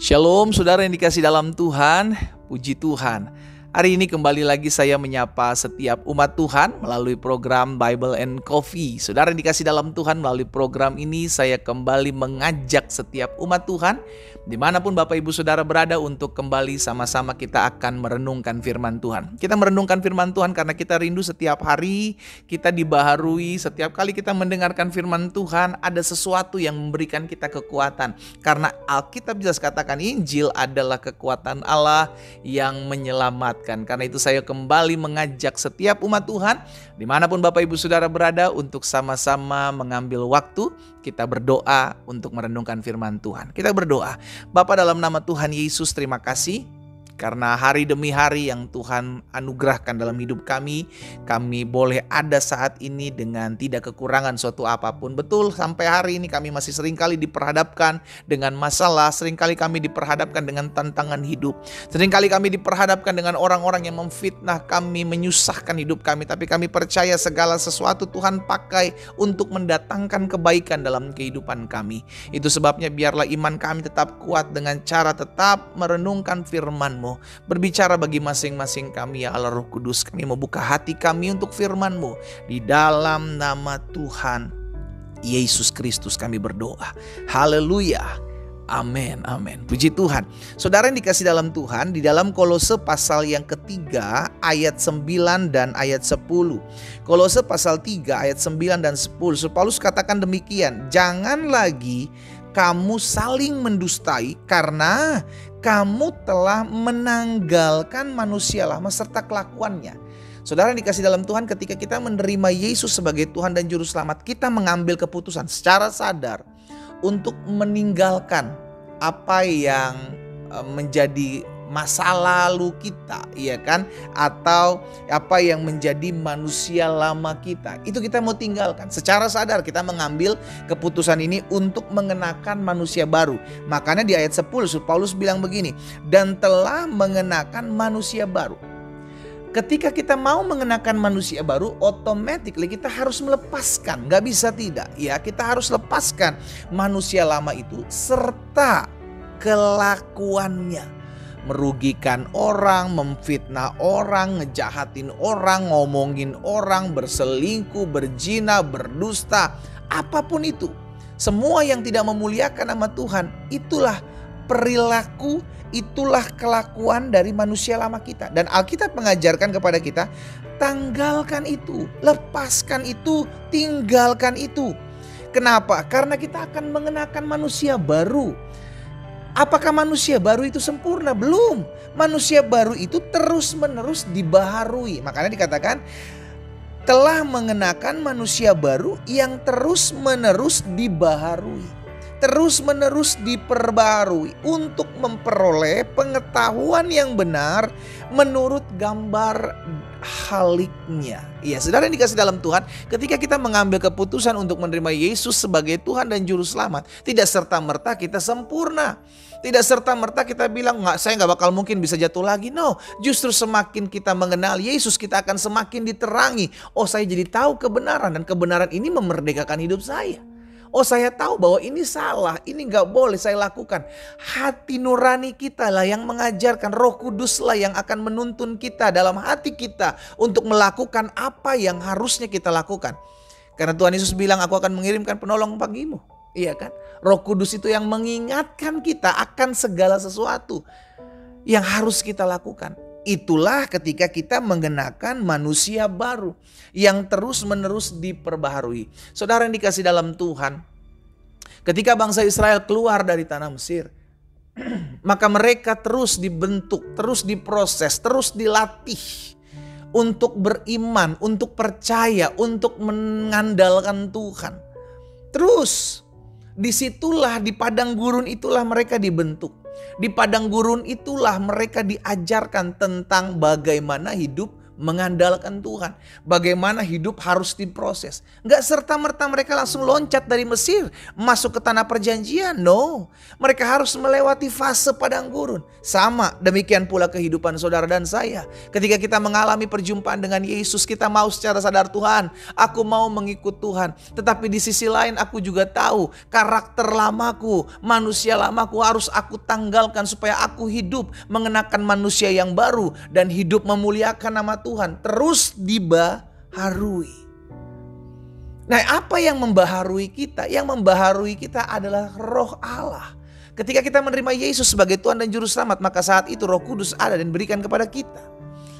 Shalom saudara yang dikasih dalam Tuhan, puji Tuhan. Hari ini kembali lagi saya menyapa setiap umat Tuhan melalui program Bible and Coffee. Saudara yang dikasih dalam Tuhan, melalui program ini saya kembali mengajak setiap umat Tuhan dimanapun Bapak Ibu Saudara berada untuk kembali sama-sama kita akan merenungkan firman Tuhan. Kita merenungkan firman Tuhan karena kita rindu setiap hari kita dibaharui. Setiap kali kita mendengarkan firman Tuhan ada sesuatu yang memberikan kita kekuatan. Karena Alkitab jelas katakan Injil adalah kekuatan Allah yang menyelamatkan. Karena itu saya kembali mengajak setiap umat Tuhan dimanapun Bapak Ibu Saudara berada untuk sama-sama mengambil waktu kita berdoa untuk merenungkan firman Tuhan. Kita berdoa. Bapa, dalam nama Tuhan Yesus, terima kasih karena hari demi hari yang Tuhan anugerahkan dalam hidup kami boleh ada saat ini dengan tidak kekurangan suatu apapun. Betul, sampai hari ini kami masih seringkali diperhadapkan dengan masalah, seringkali kami diperhadapkan dengan tantangan hidup, seringkali kami diperhadapkan dengan orang-orang yang memfitnah kami, menyusahkan hidup kami. Tapi kami percaya segala sesuatu Tuhan pakai untuk mendatangkan kebaikan dalam kehidupan kami. Itu sebabnya biarlah iman kami tetap kuat dengan cara tetap merenungkan firman-Mu. Berbicara bagi masing-masing kami ya Allah Roh Kudus. Kami mau buka hati kami untuk firman-Mu. Di dalam nama Tuhan Yesus Kristus kami berdoa. Haleluya. Amin, amin. Puji Tuhan. Saudara yang dikasih dalam Tuhan, di dalam Kolose pasal yang ketiga ayat 9 dan ayat 10. Kolose pasal 3 ayat 9 dan 10. Paulus katakan demikian, jangan lagi kamu saling mendustai karena kamu telah menanggalkan manusia lama serta kelakuannya. Saudara yang dikasih dalam Tuhan, ketika kita menerima Yesus sebagai Tuhan dan Juru Selamat, kita mengambil keputusan secara sadar untuk meninggalkan apa yang menjadi masa lalu kita, ya kan? Atau apa yang menjadi manusia lama kita. Itu kita mau tinggalkan. Secara sadar kita mengambil keputusan ini untuk mengenakan manusia baru. Makanya di ayat 10 Paulus bilang begini, dan telah mengenakan manusia baru. Ketika kita mau mengenakan manusia baru, otomatis kita harus melepaskan, gak bisa tidak, ya kita harus lepaskan manusia lama itu serta kelakuannya. Merugikan orang, memfitnah orang, ngejahatin orang, ngomongin orang, berselingkuh, berzina, berdusta, apapun itu. Semua yang tidak memuliakan nama Tuhan, itulah perilaku, itulah kelakuan dari manusia lama kita. Dan Alkitab mengajarkan kepada kita, tanggalkan itu, lepaskan itu, tinggalkan itu. Kenapa? Karena kita akan mengenakan manusia baru. Apakah manusia baru itu sempurna? Belum. Manusia baru itu terus-menerus dibaharui. Makanya dikatakan telah mengenakan manusia baru yang terus-menerus dibaharui. Terus-menerus diperbarui untuk memperoleh pengetahuan yang benar menurut gambar haliknya. Ya, saudara yang dikasih dalam Tuhan, ketika kita mengambil keputusan untuk menerima Yesus sebagai Tuhan dan Juru Selamat, tidak serta-merta kita sempurna. Tidak serta-merta kita bilang, saya nggak bakal mungkin bisa jatuh lagi. No, justru semakin kita mengenal Yesus, kita akan semakin diterangi. Oh, saya jadi tahu kebenaran dan kebenaran ini memerdekakan hidup saya. Oh, saya tahu bahwa ini salah, ini gak boleh saya lakukan. Hati nurani kita lah yang mengajarkan, Roh Kudus lah yang akan menuntun kita dalam hati kita untuk melakukan apa yang harusnya kita lakukan. Karena Tuhan Yesus bilang, aku akan mengirimkan penolong bagimu. Iya kan? Roh Kudus itu yang mengingatkan kita akan segala sesuatu yang harus kita lakukan. Itulah ketika kita mengenakan manusia baru yang terus-menerus diperbaharui. Saudara yang dikasih dalam Tuhan, ketika bangsa Israel keluar dari tanah Mesir, maka mereka terus dibentuk, terus diproses, terus dilatih untuk beriman, untuk percaya, untuk mengandalkan Tuhan. Terus disitulah di padang gurun itulah mereka dibentuk. Di padang gurun itulah mereka diajarkan tentang bagaimana hidup mengandalkan Tuhan. Bagaimana hidup harus diproses. Nggak serta-merta mereka langsung loncat dari Mesir masuk ke tanah perjanjian. No, mereka harus melewati fase padang gurun. Sama demikian pula kehidupan saudara dan saya. Ketika kita mengalami perjumpaan dengan Yesus, kita mau secara sadar, Tuhan, aku mau mengikut Tuhan. Tetapi di sisi lain aku juga tahu karakter lamaku, manusia lamaku harus aku tanggalkan supaya aku hidup mengenakan manusia yang baru dan hidup memuliakan nama Tuhan, terus dibaharui. Nah, apa yang membaharui kita? Yang membaharui kita adalah Roh Allah. Ketika kita menerima Yesus sebagai Tuhan dan Juru Selamat, maka saat itu Roh Kudus ada dan berikan kepada kita.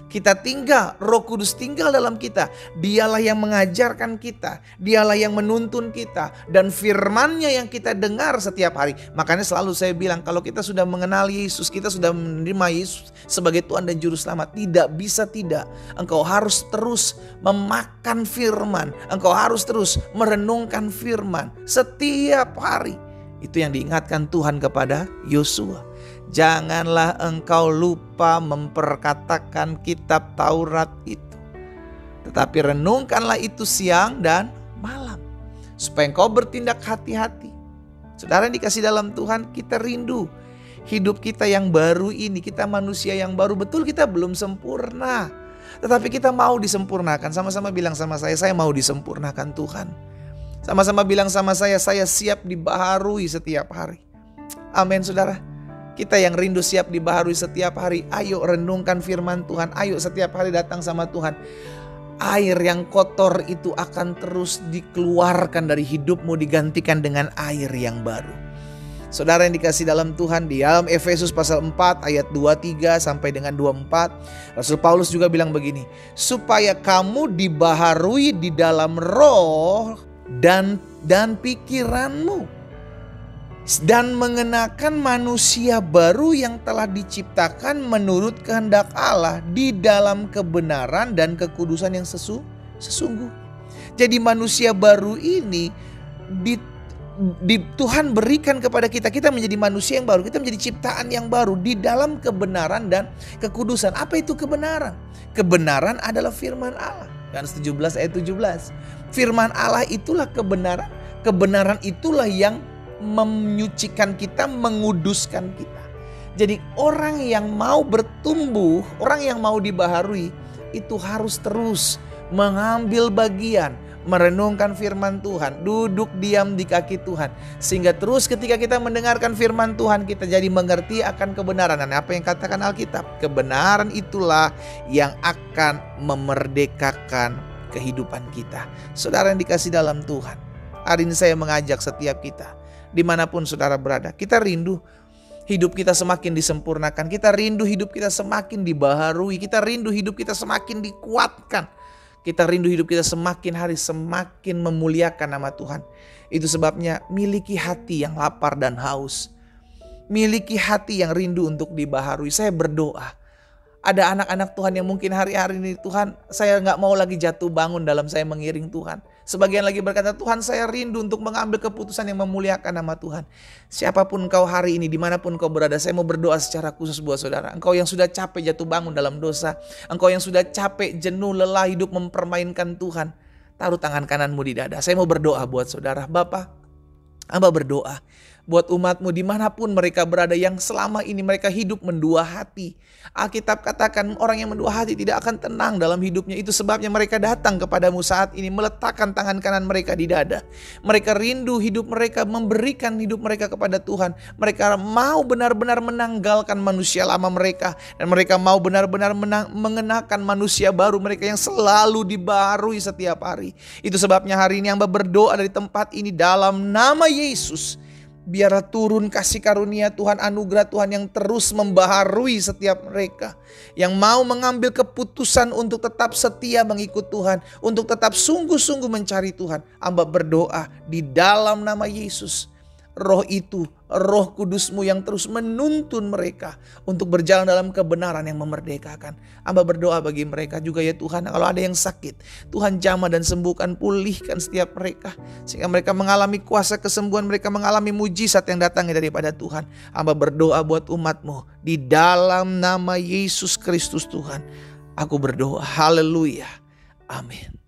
Kita tinggal, Roh Kudus tinggal dalam kita. Dialah yang mengajarkan kita, dialah yang menuntun kita, dan firman-Nya yang kita dengar setiap hari. Makanya selalu saya bilang, kalau kita sudah mengenal Yesus, kita sudah menerima Yesus sebagai Tuhan dan Juru Selamat, tidak bisa tidak. Engkau harus terus memakan firman, engkau harus terus merenungkan firman setiap hari. Itu yang diingatkan Tuhan kepada Yosua. Janganlah engkau lupa memperkatakan kitab Taurat itu, tetapi renungkanlah itu siang dan malam, supaya engkau bertindak hati-hati. Saudara yang dikasih dalam Tuhan, kita rindu hidup kita yang baru ini. Kita manusia yang baru, betul kita belum sempurna, tetapi kita mau disempurnakan. Sama-sama bilang sama saya mau disempurnakan Tuhan. Sama-sama bilang sama saya siap dibaharui setiap hari. Amin saudara. Kita yang rindu siap dibaharui setiap hari, ayo renungkan firman Tuhan, ayo setiap hari datang sama Tuhan. Air yang kotor itu akan terus dikeluarkan dari hidupmu, digantikan dengan air yang baru. Saudara yang dikasih dalam Tuhan, di dalam Efesus pasal 4 ayat 23 sampai dengan 24, Rasul Paulus juga bilang begini, supaya kamu dibaharui di dalam roh dan pikiranmu, dan mengenakan manusia baru yang telah diciptakan menurut kehendak Allah di dalam kebenaran dan kekudusan yang sesungguh. Jadi manusia baru ini Tuhan berikan kepada kita. Kita menjadi manusia yang baru, kita menjadi ciptaan yang baru di dalam kebenaran dan kekudusan. Apa itu kebenaran? Kebenaran adalah firman Allah. Yohanes 17 ayat 17. Firman Allah itulah kebenaran. Kebenaran itulah yang menyucikan kita, menguduskan kita. Jadi orang yang mau bertumbuh, orang yang mau dibaharui, itu harus terus mengambil bagian, merenungkan firman Tuhan, duduk diam di kaki Tuhan. Sehingga terus ketika kita mendengarkan firman Tuhan, kita jadi mengerti akan kebenaran. Dan apa yang katakan Alkitab, kebenaran itulah yang akan memerdekakan kehidupan kita. Saudara yang dikasih dalam Tuhan, hari ini saya mengajak setiap kita, dimanapun saudara berada, kita rindu hidup kita semakin disempurnakan. Kita rindu hidup kita semakin dibaharui. Kita rindu hidup kita semakin dikuatkan. Kita rindu hidup kita semakin hari semakin memuliakan nama Tuhan. Itu sebabnya miliki hati yang lapar dan haus. Miliki hati yang rindu untuk dibaharui. Saya berdoa, ada anak-anak Tuhan yang mungkin hari-hari ini, Tuhan, saya gak mau lagi jatuh bangun dalam saya mengiring Tuhan. Sebagian lagi berkata, Tuhan, saya rindu untuk mengambil keputusan yang memuliakan nama Tuhan. Siapapun engkau hari ini, dimanapun engkau berada, saya mau berdoa secara khusus buat saudara. Engkau yang sudah capek jatuh bangun dalam dosa, engkau yang sudah capek, jenuh, lelah hidup mempermainkan Tuhan, taruh tangan kananmu di dada. Saya mau berdoa buat saudara. Bapa, hamba berdoa buat umatmu dimanapun mereka berada, yang selama ini mereka hidup mendua hati. Alkitab katakan orang yang mendua hati tidak akan tenang dalam hidupnya. Itu sebabnya mereka datang kepadamu saat ini, meletakkan tangan kanan mereka di dada. Mereka rindu hidup mereka, memberikan hidup mereka kepada Tuhan. Mereka mau benar-benar menanggalkan manusia lama mereka, dan mereka mau benar-benar mengenakan manusia baru mereka yang selalu dibaharui setiap hari. Itu sebabnya hari ini hamba berdoa dari tempat ini dalam nama Yesus. Biarlah turun kasih karunia Tuhan, anugerah Tuhan yang terus membaharui setiap mereka yang mau mengambil keputusan untuk tetap setia mengikut Tuhan, untuk tetap sungguh-sungguh mencari Tuhan. Hamba berdoa di dalam nama Yesus, Roh itu, Roh Kudus-Mu yang terus menuntun mereka untuk berjalan dalam kebenaran yang memerdekakan. Hamba berdoa bagi mereka juga ya Tuhan, kalau ada yang sakit, Tuhan jamah dan sembuhkan, pulihkan setiap mereka, sehingga mereka mengalami kuasa kesembuhan, mereka mengalami mujizat yang datangnya daripada Tuhan. Hamba berdoa buat umat-Mu di dalam nama Yesus Kristus Tuhan. Aku berdoa, haleluya. Amin.